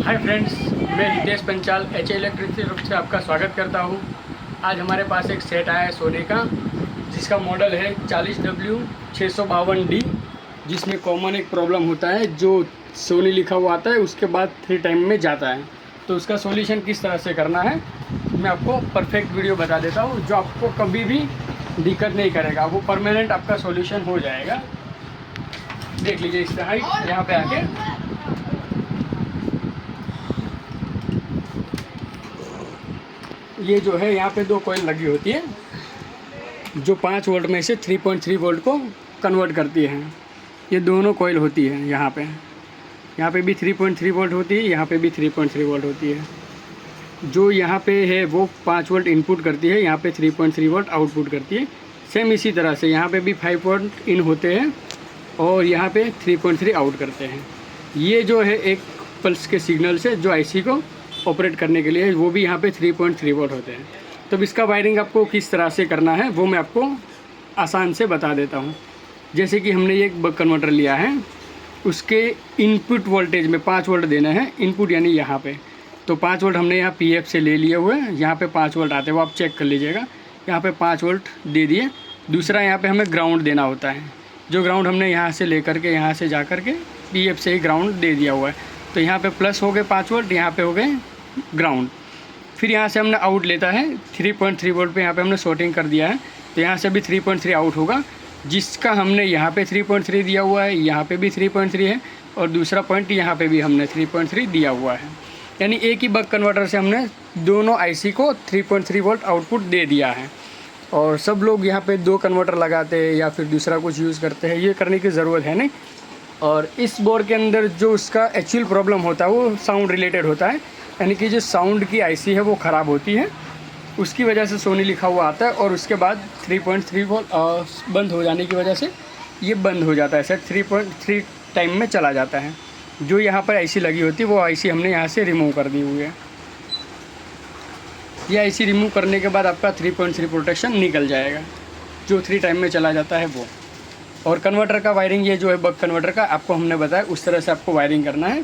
Hi friends, मैं Hitesh Panchal HA electric की तरफ से आपका स्वागत करता हूं। आज हमारे पास एक सेट आया है सोनी का, जिसका मॉडल है 40W652D, जिसमें कॉमन एक प्रॉब्लम होता है, जो सोनी लिखा हुआ आता है उसके बाद 3 टाइम में जाता है। तो उसका सॉल्यूशन किस तरह से करना है मैं आपको परफेक्ट वीडियो बता देता हूँ, जो आपको कभी भी दिक्कत नहीं करेगा, वो परमानेंट आपका सॉल्यूशन हो जाएगा। देख लीजिए इस तरह यहाँ पे आके ये जो है यहाँ पे 2 कॉइल लगी होती है, जो 5 वोल्ट में से 3.3 वोल्ट को कन्वर्ट करती है। ये दोनों कॉइल होती है यहाँ पे भी 3.3 वोल्ट होती है, यहाँ पे भी 3.3 वोल्ट होती है। जो यहाँ पे है वो 5 वोल्ट इनपुट करती है, यहाँ पे 3.3 वोल्ट आउटपुट करती है। सेम इसी तरह से यहाँ पे भी 5 वोल्ट इन होते हैं और यहाँ पे 3.3 आउट करते हैं। ये जो है एक पल्स के सिग्नल से जो आईसी को ऑपरेट करने के लिए, वो भी यहाँ पे 3.3 वोल्ट होते हैं। तो इसका वायरिंग आपको किस तरह से करना है वो मैं आपको आसान से बता देता हूँ। जैसे कि हमने ये एक बक कन्वर्टर लिया है, उसके इनपुट वोल्टेज में 5 वोल्ट देना है, इनपुट यानी यहाँ पे। तो 5 वोल्ट हमने यहाँ PF से ले लिए हुए हैं, यहाँ पे 5 वोल्ट आते हैं, वो आप चेक कर लीजिएगा। यहाँ पे 5 वोल्ट दे दिए। दूसरा यहाँ पे हमें ग्राउंड देना होता है, जो ग्राउंड हमने यहाँ से लेकर के यहाँ से जा कर के PF से ही ग्राउंड दे दिया हुआ है। तो यहाँ पे प्लस हो गए 5 वोल्ट, यहाँ पे हो गए ग्राउंड। फिर यहाँ से हमने आउट लेता है 3.3 वोल्ट पे, यहाँ पे हमने शॉर्टिंग कर दिया है, तो यहाँ से भी 3.3 आउट होगा, जिसका हमने यहाँ पे 3.3 दिया हुआ है, यहाँ पे भी 3.3 है, और दूसरा पॉइंट यहाँ पे भी हमने 3.3 दिया हुआ है। यानी एक ही बक कन्वर्टर से हमने दोनों आईसी को 3.3 वोल्ट आउटपुट दे दिया है। और सब लोग यहाँ पे 2 कन्वर्टर लगाते हैं या फिर दूसरा कुछ यूज़ करते हैं, ये करने की ज़रूरत है नहीं। और इस बोर्ड के अंदर जो उसका एक्चुअल प्रॉब्लम होता है वो साउंड रिलेटेड होता है, यानी कि जो साउंड की आईसी है वो ख़राब होती है, उसकी वजह से सोनी लिखा हुआ आता है। और उसके बाद 3.3 वोल्ट बंद हो जाने की वजह से ये बंद हो जाता है, सेट 3.3 टाइम में चला जाता है। जो यहाँ पर आईसी लगी होती है वो आईसी हमने यहाँ से रिमूव कर दी हुई है। ये आईसी रिमूव करने के बाद आपका 3.3 प्रोटेक्शन निकल जाएगा, जो 3 टाइम में चला जाता है वो। और कन्वर्टर का वायरिंग, ये जो है बक कन्वर्टर का, आपको हमने बताया उस तरह से आपको वायरिंग करना है।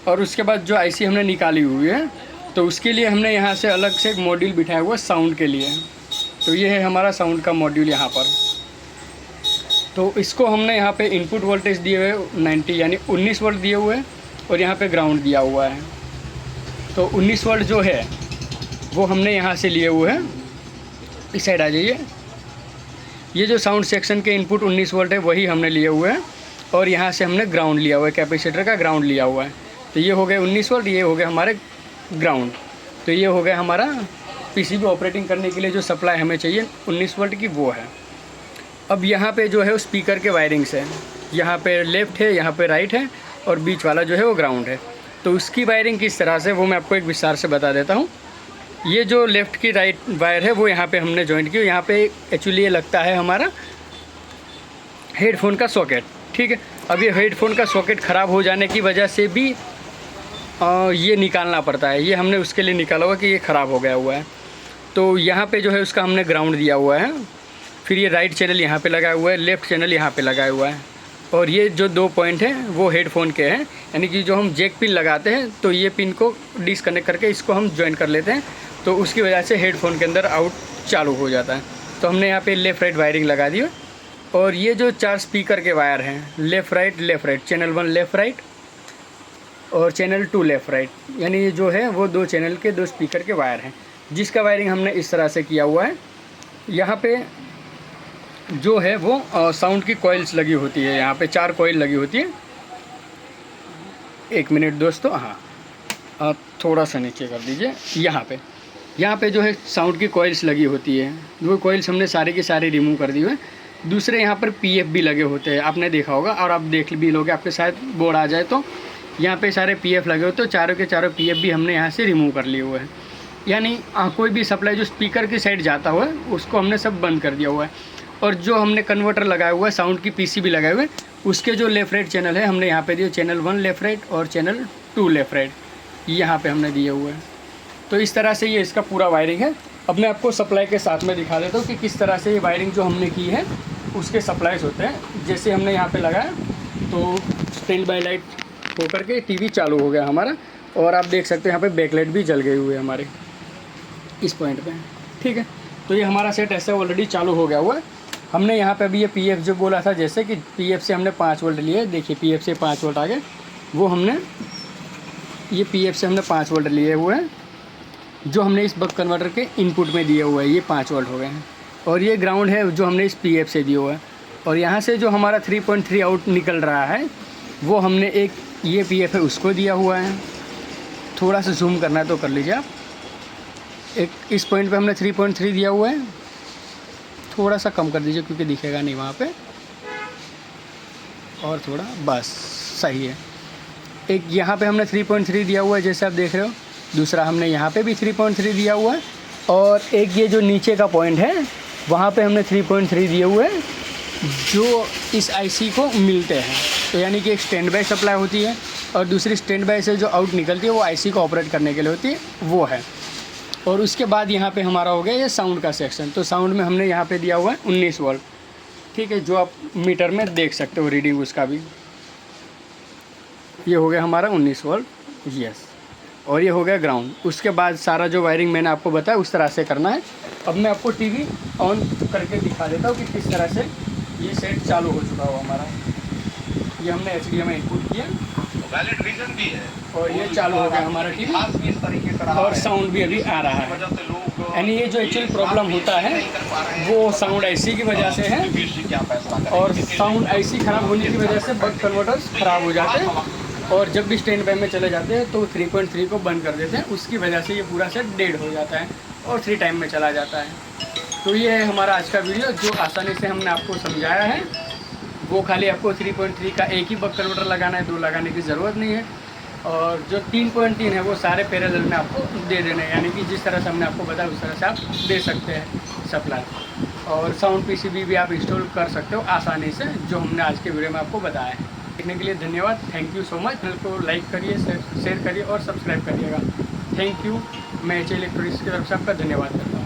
और उसके बाद जो आईसी हमने निकाली हुई है, तो उसके लिए हमने यहाँ से अलग से एक मॉड्यूल बिठाया हुआ साउंड के लिए। तो ये है हमारा साउंड का मॉड्यूल यहाँ पर। तो इसको हमने यहाँ पे इनपुट वोल्टेज दिए हुए 90 यानी 19 वोल्ट दिए हुए हैं, और यहाँ पे ग्राउंड दिया हुआ है। तो 19 वोल्ट जो है वो हमने यहाँ से लिए हुए हैं। इस साइड आ जाइए। ये जो साउंड सेक्शन के इनपुट 19 वोल्ट है वही हमने लिए हुए हैं, और यहाँ से हमने ग्राउंड लिया हुआ है, कैपेसिटर का ग्राउंड लिया हुआ है। तो ये हो गए 19 वोल्ट, ये हो गए हमारे ग्राउंड। तो ये हो गया हमारा पीसीबी ऑपरेटिंग करने के लिए जो सप्लाई हमें चाहिए 19 वोल्ट की, वो है। अब यहाँ पे जो है वो स्पीकर के वायरिंग्स है, यहाँ पे लेफ़्ट है, यहाँ पे राइट है, और बीच वाला जो है वो ग्राउंड है। तो उसकी वायरिंग किस तरह से वो मैं आपको एक विस्तार से बता देता हूँ। ये जो लेफ़्ट की राइट वायर है वो यहाँ पे हमने जॉइंट की। यहाँ पे एक्चुअली ये लगता है हमारा हेडफोन का सॉकेट, ठीक है। अब ये हेडफोन का सॉकेट ख़राब हो जाने की वजह से भी ये निकालना पड़ता है। ये हमने उसके लिए निकाला हुआ कि ये ख़राब हो गया हुआ है। तो यहाँ पे जो है उसका हमने ग्राउंड दिया हुआ है। फिर ये राइट चैनल यहाँ पे लगाया हुआ है, लेफ़्ट चैनल यहाँ पे लगाया हुआ है। और ये जो 2 पॉइंट हैं वो हेडफोन के हैं, यानी कि जो हम जैक पिन लगाते हैं तो ये पिन को डिसकनेक्ट करके इसको हम ज्वाइन कर लेते हैं, तो उसकी वजह से हेडफोन के अंदर आउट चालू हो जाता है। तो हमने यहाँ पे लेफ़्ट राइट वायरिंग लगा दी है। और ये जो 4 स्पीकर के वायर हैं, left right, channel 1 left right और चैनल 2 लेफ़्ट राइट, यानी ये जो है वो 2 चैनल के 2 स्पीकर के वायर हैं, जिसका वायरिंग हमने इस तरह से किया हुआ है। यहाँ पे जो है वो साउंड की कॉइल्स लगी होती है, यहाँ पे 4 कॉइल लगी होती है। 1 मिनट दोस्तों, हाँ थोड़ा सा नीचे कर दीजिए। यहाँ पे जो है साउंड की कॉइल्स लगी होती है, वो कॉइल्स हमने सारे के सारे रिमूव कर दिए हुए। दूसरे यहाँ पर PF भी लगे होते हैं, आपने देखा होगा और आप देख भी लोगे, आपके शायद बोर्ड आ जाए तो यहाँ पे सारे PF लगे होते हैं। चारों के चारों PF भी हमने यहाँ से रिमूव कर लिए हुए हैं। यानी कोई भी सप्लाई जो स्पीकर की साइड जाता हुआ है उसको हमने सब बंद कर दिया हुआ है। और जो हमने कन्वर्टर लगाया हुआ है, साउंड की PCB लगाए हुए, उसके जो लेफ़्ट राइट चैनल है हमने यहाँ पे दिए, चैनल 1 लेफ़्ट राइट और चैनल 2 लेफ़्ट राइट, यहाँ पे हमने दिए हुए हैं। तो इस तरह से ये इसका पूरा वायरिंग है। अब मैं आपको सप्लाई के साथ में दिखा देता हूँ कि किस तरह से ये वायरिंग जो हमने की है उसके सप्लाईज होते हैं। जैसे हमने यहाँ पे लगाया तो स्टैंड बाय लाइट होकर के टीवी चालू हो गया हमारा, और आप देख सकते हो यहाँ पे बैकलाइट भी जल गए हुए हमारे इस पॉइंट पे। ठीक है, तो ये हमारा सेट ऐसे ऑलरेडी चालू हो गया हुआ है। हमने यहाँ पे अभी ये पीएफ जो बोला था, जैसे कि पीएफ से हमने 5 वोल्ट लिए, देखिए पीएफ से 5 वोल्ट आ गए, वो हमने ये पीएफ से हमने 5 वोल्ट लिए हुए हैं, जो हमने इस बक कन्वर्टर के इनपुट में दिए हुए हैं, ये 5 वोल्ट हो गए हैं। और ये ग्राउंड है जो हमने इस पीएफ से दिया हुआ है। और यहाँ से जो हमारा 3.3 आउट निकल रहा है, वो हमने एक ये पीएफ है उसको दिया हुआ है। थोड़ा सा जूम करना है तो कर लीजिए आप। एक इस पॉइंट पे हमने 3.3 दिया हुआ है, थोड़ा सा कम कर दीजिए क्योंकि दिखेगा नहीं वहाँ पे, और थोड़ा बस सही है। एक यहाँ पे हमने 3.3 दिया हुआ है जैसे आप देख रहे हो, दूसरा हमने यहाँ पे भी 3.3 दिया हुआ है, और एक ये जो नीचे का पॉइंट है वहाँ पे हमने 3.3 दिए हुए हैं जो इस आईसी को मिलते हैं। तो यानी कि एक स्टैंड बाय सप्लाई होती है और दूसरी स्टैंड बाय से जो आउट निकलती है वो आईसी को ऑपरेट करने के लिए होती है, वो है। और उसके बाद यहाँ पे हमारा हो गया ये साउंड का सेक्शन। तो साउंड में हमने यहाँ पे दिया हुआ है 19 वोल्ट, ठीक है, जो आप मीटर में देख सकते हो रीडिंग उसका भी। ये हो गया हमारा 19 वोल्ट, यस। और ये हो गया ग्राउंड। उसके बाद सारा जो वायरिंग मैंने आपको बताया उस तरह से करना है। अब मैं आपको टीवी ऑन करके दिखा देता हूँ कि किस तरह से ये सेट चालू हो चुका हो हमारा। ये हमने HDMI इनपुट किया, वैलिड रीजन भी है, और ये चालू हो गया हमारा टीवी, इस तरीके से और साउंड भी अभी आ रहा है। यानी ये जो एक्चुअली प्रॉब्लम होता है वो साउंड आईसी की वजह से है, और साउंड आईसी ख़राब होने की वजह से बक कन्वर्टर्स ख़राब हो जाते हैं, और जब भी स्टैंड बाय में चले जाते हैं तो 3.3 को बंद कर देते हैं। उसकी वजह से ये पूरा सेट डेड हो जाता है और 3 टाइम में चला जाता है। तो ये है हमारा आज का वीडियो, जो आसानी से हमने आपको समझाया है। वो खाली आपको 3.3 का एक ही बक कन्वर्टर लगाना है, 2 लगाने की ज़रूरत नहीं है। और जो 3.3 है वो सारे पैरेलल में आपको दे देने हैं, यानी कि जिस तरह से हमने आपको बताया उस तरह से आप दे सकते हैं सप्लाई। और साउंड पीसीबी भी आप इंस्टॉल कर सकते हो आसानी से, जो हमने आज के वीडियो में आपको बताया है। देखने के लिए धन्यवाद, thank you so much. Channel को लाइक करिए, शेयर करिए और सब्सक्राइब करिएगा। Thank you. मैं HA इलेक्ट्रॉनिक्स की तरफ से आपका धन्यवाद करता हूँ।